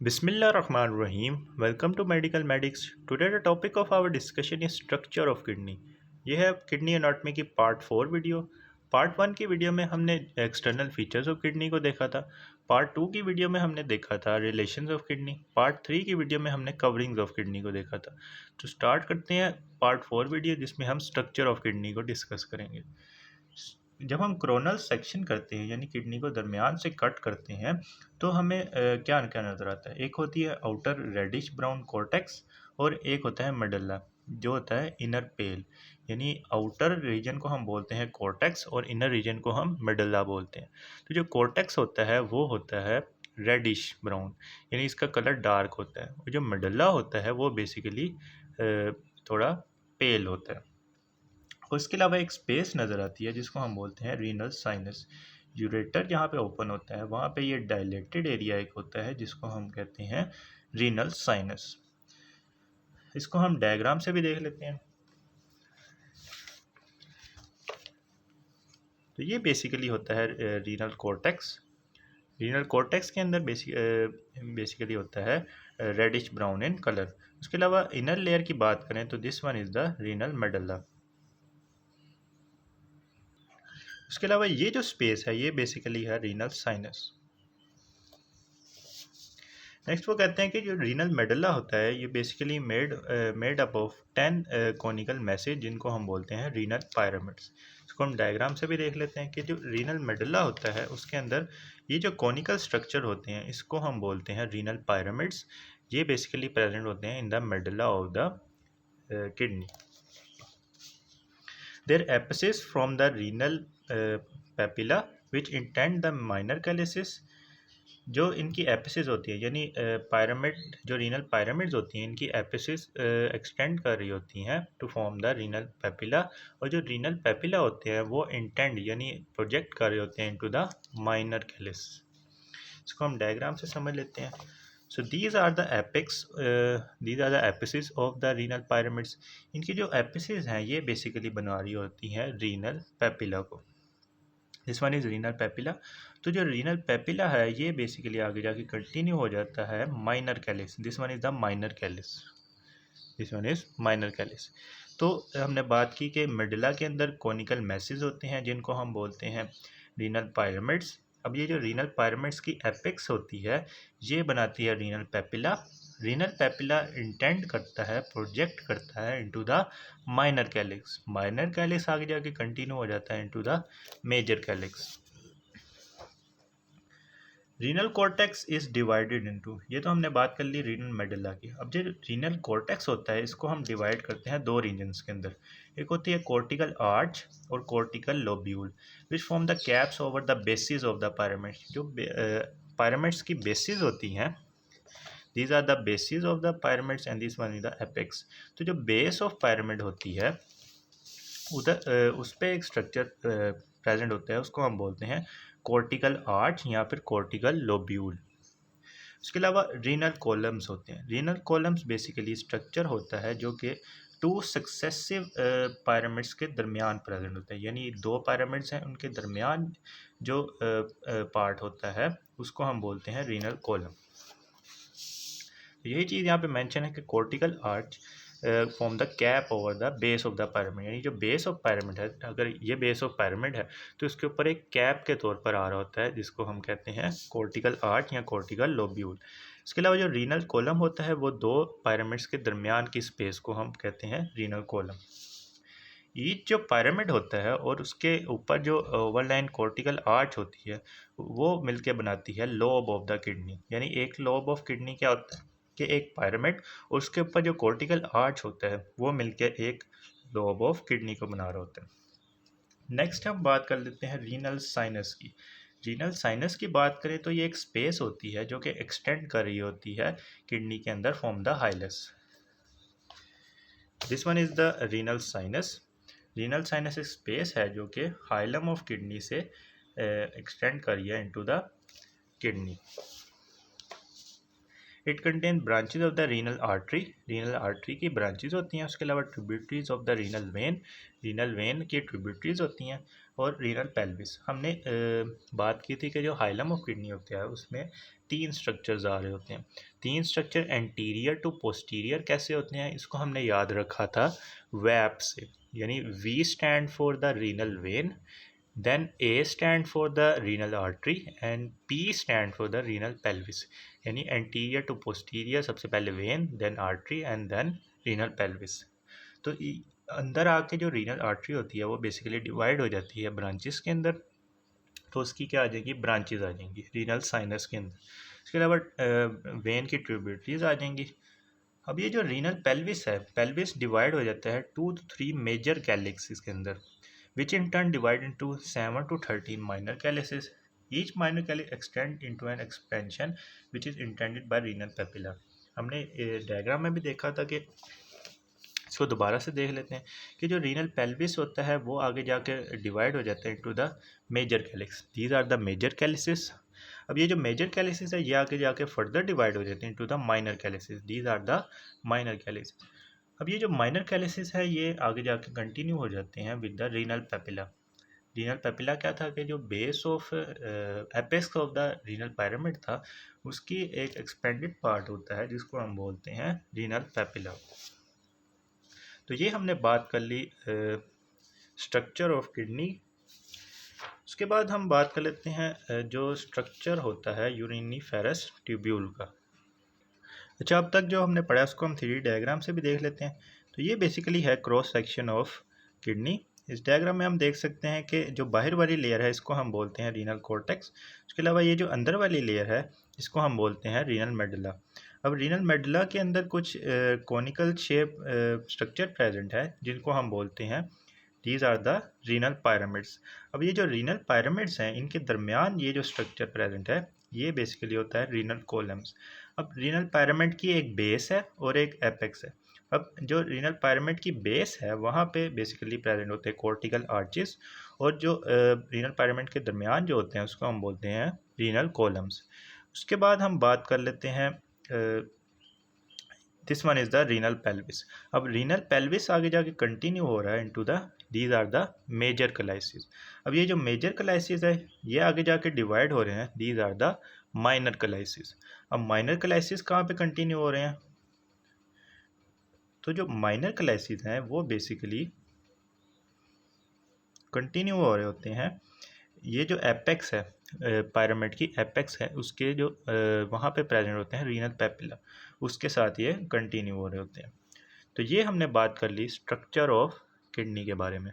Bismillahirrahmanirrahim. Welcome to Medical Medics. Today the topic of our discussion is structure of kidney. ये है kidney anatomy की part 4 video. Part 1 की video में हमने external features of kidney को देखा था। पार्ट 2 की वीडियो में हमने देखा था रिलेशंस ऑफ किडनी। पार्ट 3 की वीडियो में हमने कवरिंग्स ऑफ किडनी को देखा था। तो स्टार्ट करते हैं पार्ट 4 वीडियो जिसमें हम स्ट्रक्चर ऑफ किडनी को डिस्कस करेंगे। जब हम क्रोनल सेक्शन करते हैं यानी किडनी को दरमियान से कट करते हैं तो हमें क्या क्या नज़र आता है। एक होती है आउटर रेडिश ब्राउन कॉर्टेक्स और एक होता है मेडल्ला जो होता है इनर पेल। यानी आउटर रीजन को हम बोलते हैं कॉर्टेक्स और इनर रीजन को हम मेडल्ला बोलते हैं। तो जो कॉर्टेक्स होता है वो होता है रेडिश ब्राउन यानी इसका कलर डार्क होता है और जो मेडल्ला होता है वो बेसिकली थोड़ा पेल होता है। और इसके अलावा एक स्पेस नज़र आती है जिसको हम बोलते हैं रीनल साइनस। यूरेटर जहाँ पे ओपन होता है वहाँ पे ये डायलेटेड एरिया एक होता है जिसको हम कहते हैं रीनल साइनस। इसको हम डायग्राम से भी देख लेते हैं। तो ये बेसिकली होता है रीनल कॉर्टेक्स। रीनल कॉर्टेक्स के अंदर बेसिकली होता है रेडिश ब्राउन इन कलर। उसके अलावा इनर लेयर की बात करें तो this one is the renal medulla. उसके अलावा ये जो स्पेस है ये बेसिकली है रीनल साइनस। नेक्स्ट वो कहते हैं कि जो रीनल मेडल्ला होता है ये basically made up of 10 conical message जिनको हम बोलते हैं रीनल पायरामिड्स। इसको हम डायग्राम से भी देख लेते हैं कि जो रीनल मेडल्ला होता है उसके अंदर ये जो कॉनिकल स्ट्रक्चर होते हैं इसको हम बोलते हैं रीनल पायरामिड्स। ये बेसिकली प्रेजेंट होते हैं in the medulla of the kidney. Their apices from the renal papilla which intend the minor calyces। जो इनकी एपिसिस होती है यानी पायरामिड जो रीनल पायरामिड्स होती हैं इनकी एपिसिस एक्सटेंड कर रही होती हैं to form the renal papilla. और जो रीनल पेपिला होते हैं वो इंटेंड यानी प्रोजेक्ट कर रहे होते हैं इनटू द माइनर कैलिस। इसको हम डायग्राम से समझ लेते हैं। So these are the apex these are the apices of the renal pyramids. इनकी जो एपिसिस हैं ये बेसिकली बना रही होती हैं रीनल पेपिला को। This one is renal papilla. तो जो रीनल पेपिला है ये बेसिकली आगे जाके कंटिन्यू हो जाता है minor Kallis. This one is the minor Kallis. This one is minor Kallis. तो हमने बात की कि मेडुला के अंदर कॉनिकल मैसेज होते हैं जिनको हम बोलते हैं रीनल पायरामिड्स। अब ये जो रीनल पायरामिड्स की एपेक्स होती है ये बनाती है renal papilla. Renal papilla intend करता है प्रोजेक्ट करता है into the minor calyx. Minor calyx आगे जाके कंटिन्यू हो जाता है into the major calyx. Renal cortex is divided into, ये तो हमने बात कर ली रीनल मेडुला की। अब जो रीनल कॉर्टेक्स होता है इसको हम डिवाइड करते हैं दो रीजन्स के अंदर। एक होती है कॉर्टिकल आर्च और cortical lobule which form the caps over the basis of the pyramids. जो पायरामिड्स की बेसिस होती हैं these are the basis of the pyramids and this one is the apex. तो जो बेस ऑफ पायरामिड होती है उधर उस पर एक स्ट्रक्चर प्रेजेंट होता है उसको हम बोलते हैं कॉर्टिकल आर्च या फिर कॉर्टिकल लोब्यूल। उसके अलावा रीनल कॉलम्स होते हैं। रीनल कॉलम्स बेसिकली स्ट्रक्चर होता है जो कि टू सक्सेसिव पायरामिड्स के दरमियान प्रेजेंट होता है। यानी दो पायरामिड्स हैं उनके दरमियान जो पार्ट होता है उसको हम बोलते हैं रीनल कॉलम। यही चीज़ यहाँ पे मेंशन है कि cortical arch form the cap over the base of the pyramid. यानी जो बेस ऑफ पायरामिड है अगर ये बेस ऑफ पायरामिड है तो इसके ऊपर एक कैप के तौर पर आ रहा होता है जिसको हम कहते हैं कॉर्टिकल आर्च या कॉर्टिकल लोब्यूल। इसके अलावा जो रीनल कॉलम होता है वो दो पायरामिड्स के दरमियान की स्पेस को हम कहते हैं रीनल कॉलम। ईच जो पिरामिड होता है और उसके ऊपर जो ओवरलाइन कॉर्टिकल आर्च होती है वो मिलके बनाती है लोब ऑफ द किडनी। यानी एक लोब ऑफ किडनी क्या होता है कि एक पिरामिड और उसके ऊपर जो कॉर्टिकल आर्च होता है वो मिलके एक लोब ऑफ किडनी को बना रहा होता है। नेक्स्ट हम बात कर लेते हैं रीनल साइनस की। रीनल साइनस की बात करें तो ये एक स्पेस होती है जो कि एक्सटेंड कर रही होती है किडनी के अंदर from the hilus. This one is the renal sinus. Renal sinus एक स्पेस है जो कि हाइलम ऑफ किडनी से एक्सटेंड करी है into the kidney. It contain branches of the renal artery. Renal artery की ब्रांचेज होती हैं। उसके अलावा tributaries of the renal vein की ट्रिब्यूटरीज होती हैं और रीनल पेल्विस। हमने बात की थी कि जो हाइलम ऑफ किडनी होता है उसमें तीन स्ट्रक्चर्स आ रहे होते हैं। तीन स्ट्रक्चर एंटीरियर टू पोस्टीरियर कैसे होते हैं, इसको हमने याद रखा था वैप से, यानी V stand for the renal vein, then A stand for the renal artery and P stand for the renal pelvis. यानी एंटीरियर टू पोस्टीरियर सबसे पहले vein, then artery and then renal pelvis. तो अंदर आके जो renal artery होती है वो बेसिकली डिवाइड हो जाती है ब्रांचेस के अंदर, तो उसकी क्या आ जाएगी, ब्रांचेस आ जाएंगी रीनल साइनस के अंदर। इसके अलावा वेन की ट्रिब्यूटरीज आ जाएंगी। अब ये जो रीनल पेल्विस है, पेल्विस डिवाइड हो जाता है 2 to 3 मेजर कैलिक्सिस के अंदर, which in turn divide into 7 to 13 minor calyces. Each minor calyx extend into an expansion which is intended by renal papilla. हमने डायग्राम में भी देखा था कि इसको दोबारा से देख लेते हैं कि जो रीनल पेल्विस होता है वो आगे जाके डिवाइड हो जाता है into the major calyx. These are the major calyces. अब ये जो मेजर कैलिसेस है ये आगे जाके फर्दर डिवाइड हो जाते हैं into the minor calyces. These are the minor calyces. अब ये जो माइनर कैलिसेस है ये आगे जाके कंटिन्यू हो जाते हैं with the renal papilla. Renal papilla क्या था कि जो base of apex of the renal pyramid था उसकी एक एक्सपेंडेड पार्ट होता है जिसको हम बोलते हैं रीनल पेपिला। तो ये हमने बात कर ली स्ट्रक्चर ऑफ किडनी। उसके बाद हम बात कर लेते हैं जो स्ट्रक्चर होता है यूरिनिफेरस ट्यूब्यूल का। अच्छा, अब तक जो हमने पढ़ा उसको हम 3D डायग्राम से भी देख लेते हैं। तो ये बेसिकली है क्रॉस सेक्शन ऑफ किडनी। इस डायग्राम में हम देख सकते हैं कि जो बाहर वाली लेयर है इसको हम बोलते हैं रीनल कॉर्टेक्स। उसके अलावा ये जो अंदर वाली लेयर है इसको हम बोलते हैं रीनल मेडुला। अब रीनल मेडुला के अंदर कुछ कॉनिकल शेप स्ट्रक्चर प्रेजेंट है जिनको हम बोलते हैं these are the renal pyramids. अब ये जो रीनल पिरामिड्स हैं इनके दरमियान ये जो स्ट्रक्चर प्रेजेंट है ये बेसिकली होता है रीनल कॉलम्स। अब रीनल पिरामिड की एक बेस है और एक एपेक्स है। अब जो रीनल पिरामिड की बेस है वहाँ पे बेसिकली प्रेजेंट होते हैं कॉर्टिकल आर्चेस, और जो रीनल पिरामिड के दरमियान जो होते हैं उसको हम बोलते हैं रीनल कॉलम्स। उसके बाद हम बात कर लेते हैं this one is the renal pelvis. अब रीनल पेल्विस आगे जाके कंटिन्यू हो रहा है into the these are the major calyces. अब ये जो मेजर कलाइसिस है ये आगे जाके डिवाइड हो रहे हैं, दीज आर द माइनर कलाइसिस। अब माइनर कलाइसिस कहाँ पे कंटिन्यू हो रहे हैं, तो जो माइनर कलाइसिस हैं वो बेसिकली कंटिन्यू हो रहे होते हैं, ये जो एपेक्स है पिरामिड की एपेक्स है उसके जो वहाँ पे प्रेजेंट होते हैं रीनल पेपिला, उसके साथ ये कंटिन्यू हो रहे होते हैं। तो ये हमने बात कर ली स्ट्रक्चर ऑफ किडनी के बारे में।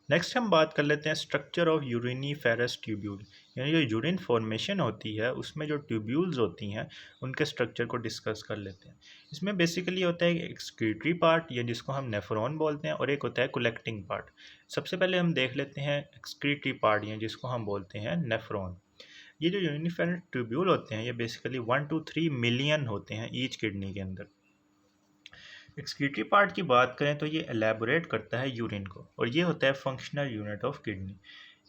नेक्स्ट हम बात कर लेते हैं स्ट्रक्चर ऑफ यूरिनिफेरस ट्यूब्यूल, यानी जो यूरिन फॉर्मेशन होती है उसमें जो ट्यूब्यूल्स होती हैं उनके स्ट्रक्चर को डिस्कस कर लेते हैं। इसमें बेसिकली होता है एक एक्सक्रीटरी पार्ट या जिसको हम नेफ्रॉन बोलते हैं, और एक होता है कलेक्टिंग पार्ट। सबसे पहले हम देख लेते हैं एक्सक्रीटरी पार्ट या जिसको हम बोलते हैं नेफ्रॉन। ये जो यूरिनिफेरस ट्यूब्यूल होते हैं ये बेसिकली 1 to 3 मिलियन होते हैं ईच किडनी के अंदर। एक्सक्रीटरी पार्ट की बात करें तो ये एलैबोरेट करता है यूरिन को, और ये होता है फंक्शनल यूनिट ऑफ किडनी।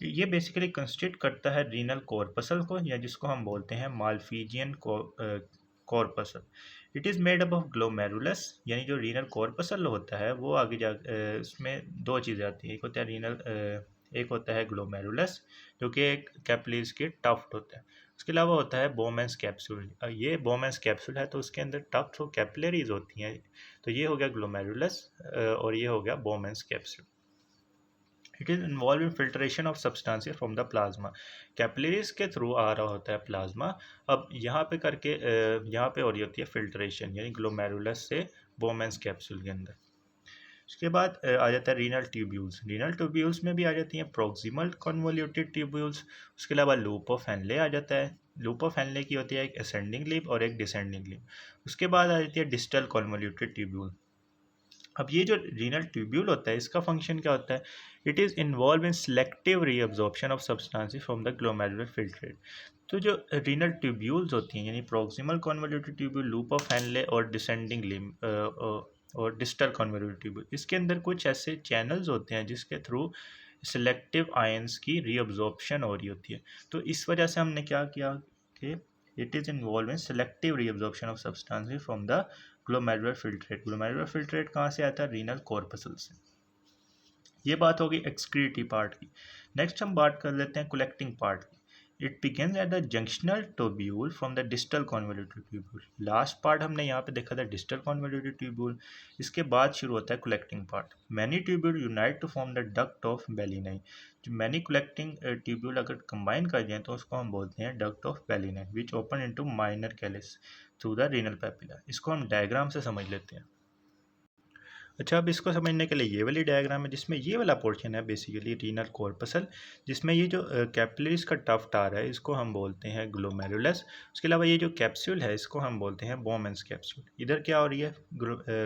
ये बेसिकली कंस्टिट्यूट करता है रीनल कॉर्पसल को, या जिसको हम बोलते हैं Malpighian corpuscle. It is made up of glomerulus, यानी जो रीनल कॉर्पसल होता है वो आगे जा इसमें दो चीज़ें आती हैं, एक होता है एक होता है ग्लोमेरुलस जो कि एक कैपिलरीज के टफ्ट होता है। उसके अलावा होता है बोमेंस कैप्सूल। ये बोमेंस कैप्सूल है तो उसके अंदर टफ्ट और कैपिलरीज होती हैं। तो ये हो गया ग्लोमेरुलस और ये हो गया बोमेंस capsule. It is involve in filtration of substances from the plasma. Capillaries के थ्रू आ रहा होता है प्लाज्मा। अब यहाँ पे करके यहाँ पे हो रही होती है फिल्ट्रेशन, यानी ग्लोमेरुलस से बोमेंस कैप्सूल के अंदर। उसके बाद आ जाता है रीनल ट्यूब्यूल्स। रीनल ट्यूब्यूल्स में भी आ जाती हैं प्रॉक्सिमल कन्वोल्यूटेड ट्यूब्यूल्स। उसके अलावा लूप ऑफ हेनले आ जाता है। लूप ऑफ हेनले की होती है एक असेंडिंग लिप और एक डिसेंडिंग लिप। उसके बाद आ जाती है डिस्टल कन्वोल्यूटेड ट्यूब्यूल। अब ये जो रीनल ट्यूब्यूल होता है इसका फंक्शन क्या होता है, it is involve in selective reabsorption of substances from the glomerular filtrate. तो जो रीनल ट्यूब्यूल्स होती हैं यानी proximal convoluted tubule, loop of Henle और डिसेंडिंग लिप और डिस्टल कन्वोल्यूटेड ट्यूब्यूल, इसके अंदर कुछ ऐसे चैनल्स होते हैं जिसके थ्रू सिलेक्टिव आयंस की रीअब्जॉर्प्शन हो रही होती है। तो इस वजह से हमने क्या किया कि it is involve in selective reabsorption of substances from the glomerular filtrate. Glomerular filtrate कहाँ से आता है, रीनल कॉर्पसल से। ये बात होगी एक्सक्रीटरी पार्ट की। नेक्स्ट हम बात कर लेते हैं कलेक्टिंग पार्ट की। It begins at the junctional tubule from the distal convoluted tubule. Last part हमने यहाँ पे देखा था डिस्टल कॉन्वोल्यूटेड ट्यूब्यूल। इसके बाद शुरू होता है collecting part. Many tubule unite to form the duct of Bellini. जो मैनी कलेक्टिंग ट्यूब्यूल अगर कंबाइन कर जाए तो उसको हम बोलते हैं duct of Bellini which open into minor calyx through the renal papilla. इसको हम डायग्राम से समझ लेते हैं। अच्छा, अब इसको समझने के लिए ये वाली डायग्राम है जिसमें ये वाला पोर्शन है बेसिकली रीनल कॉर्पसल, जिसमें ये जो कैपिलरीज का टफ्ट आ रहा है इसको हम बोलते हैं ग्लोमेरुलस। उसके अलावा ये जो कैप्सूल है इसको हम बोलते हैं बोमेंस कैप्सूल। इधर क्या हो रही है,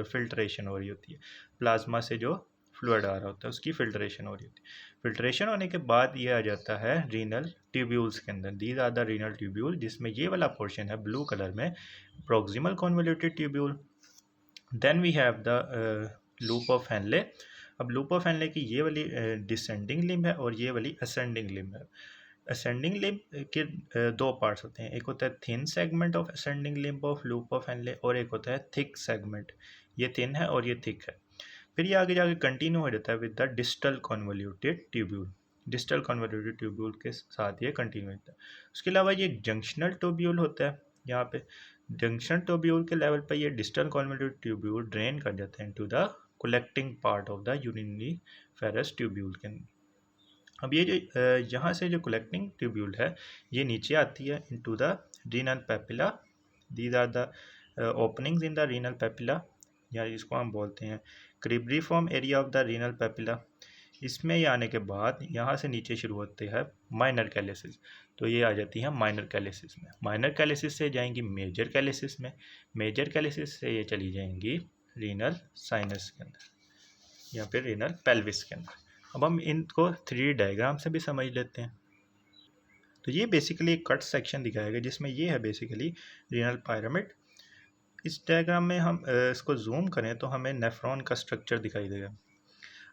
फिल्ट्रेशन हो रही होती है, प्लाज्मा से जो फ्लूइड आ रहा होता है उसकी फिल्ट्रेशन हो रही होती है। फिल्ट्रेशन होने के बाद ये आ जाता है रीनल ट्यूब्यूल्स के अंदर। These are the renal tubule, जिसमें ये वाला पोर्शन है ब्लू कलर में proximal convoluted tubule. Then we have the loop of Henle. अब लूप ऑफ हेनले की ये वाली डिसेंडिंग लिम्ब है और ये वाली असेंडिंग लिम्ब है। असेंडिंग लिम्ब के दो पार्ट्स होते हैं, एक होता है thin segment of ascending limb of loop of Henle और एक होता है थिक सेगमेंट। ये थिन है और ये थिक है। फिर ये आगे जाके कंटिन्यू हो जाता है with the distal convoluted tubule. Distal convoluted tubule के साथ ये कंटिन्यू होता है। उसके अलावा ये जंक्शनल ट्यूब्यूल होता है। यहाँ पे जंक्शन ट्यूब्यूल के लेवल पर ये डिस्टल कॉन्वोल्यूटेड ट्यूब्यूल ड्रेन कर जाते हैं into the collecting part of the urinary ferrous tubule के। अब ये जो यहाँ से जो कलेक्टिंग ट्यूब्यूल है ये नीचे आती है into the renal papilla. These are the openings in the renal papilla, या इसको हम बोलते हैं cribriform area of the renal papilla. इसमें ये आने के बाद यहाँ से नीचे शुरू होते हैं माइनर कैलिसिस। तो ये आ जाती है माइनर कैलिसिस में। माइनर कैलिसिस से जाएंगी मेजर कैलिसिस में। मेजर कैलिसिस से ये चली जाएंगी रीनल साइनस के अंदर या फिर रीनल पेल्विस के अंदर। अब हम इनको 3D डायग्राम से भी समझ लेते हैं। तो ये बेसिकली एक कट सेक्शन दिखाया गया जिसमें ये है बेसिकली रीनल पिरामिड। इस डायग्राम में हम इसको जूम करें तो हमें नेफ्रॉन का स्ट्रक्चर दिखाई देगा।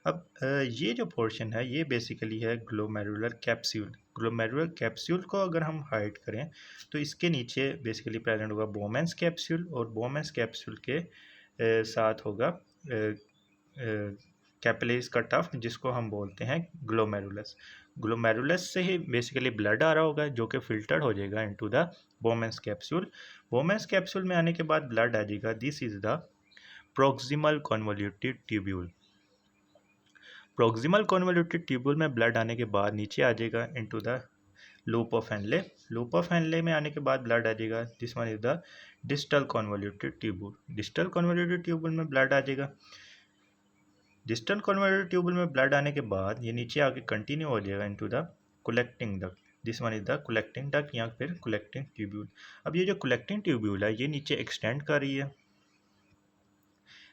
अब ये जो पोर्शन है ये बेसिकली है ग्लोमेरुलर कैप्सूल। ग्लोमेरुलर कैप्सूल को अगर हम हाइड करें तो इसके नीचे बेसिकली प्रेजेंट होगा बोमेंस कैप्सूल और बोमेंस कैप्सूल के साथ होगा कैपिलरीज का टफ्ट जिसको हम बोलते हैं ग्लोमेरुलस। ग्लोमेरुलस से ही बेसिकली ब्लड आ रहा होगा जो कि फिल्टर्ड हो जाएगा इनटू द बोमेंस कैप्सूल। बोमेंस कैप्सूल में आने के बाद ब्लड आ जाएगा। This is the proximal convoluted tubule. Proximal convoluted tubule में ब्लड आने के बाद नीचे आ जाएगा into the loop of Henley. Loop of Henley में आने के बाद ब्लड आ जाएगा। This one is the distal convoluted tubule. Distal convoluted tubule में ब्लड आ जाएगा। डिस्टल कॉन्वोल्यूटेड ट्यूब्यूल में ब्लड आने के बाद ये नीचे आके कंटिन्यू हो जाएगा into the collecting duct. This one is the collecting duct या फिर कलेक्टिंग ट्यूब्यूल। अब ये जो कलेक्टिंग ट्यूब्यूल है ये नीचे एक्सटेंड कर रही है।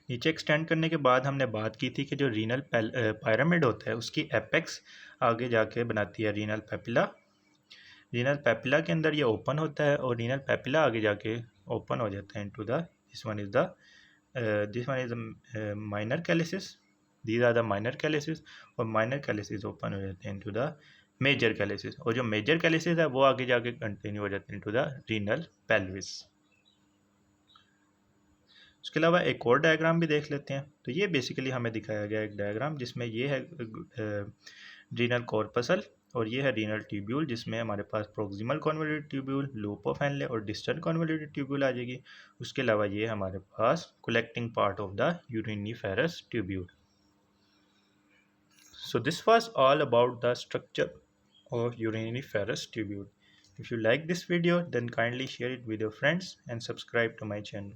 नीचे एक्सटेंड करने के बाद हमने बात की थी कि जो रीनल पिरामिड होता है उसकी एपेक्स आगे जाके बनाती है रीनल पेपिला। रीनल पेपिला के अंदर ये ओपन होता है और रीनल पेपिला आगे जाके ओपन हो जाता है into the this one is the minor calyces. These are the minor calyces और माइनर कैलिसिस ओपन हो जाते हैं इनटू द मेजर कैलिसिस और जो मेजर कैलिसिस है वो आगे जाके कंटिन्यू हो जाते हैं इनटू द रीनल पेल्विस। उसके अलावा एक और डायग्राम भी देख लेते हैं। तो ये बेसिकली हमें दिखाया गया एक डायग्राम जिसमें ये है रीनल कॉर्पसल और ये है रीनल ट्यूब्यूल जिसमें हमारे पास proximal convoluted tubule, loop of Henle और डिस्टल कॉन्वोल्यूटेड ट्यूब्यूल आ जाएगी। उसके अलावा ये हमारे पास collecting part of the uriniferous tubule. So this was all about the structure of uriniferous tubule. If you like this video then kindly share it with your friends and subscribe to my channel.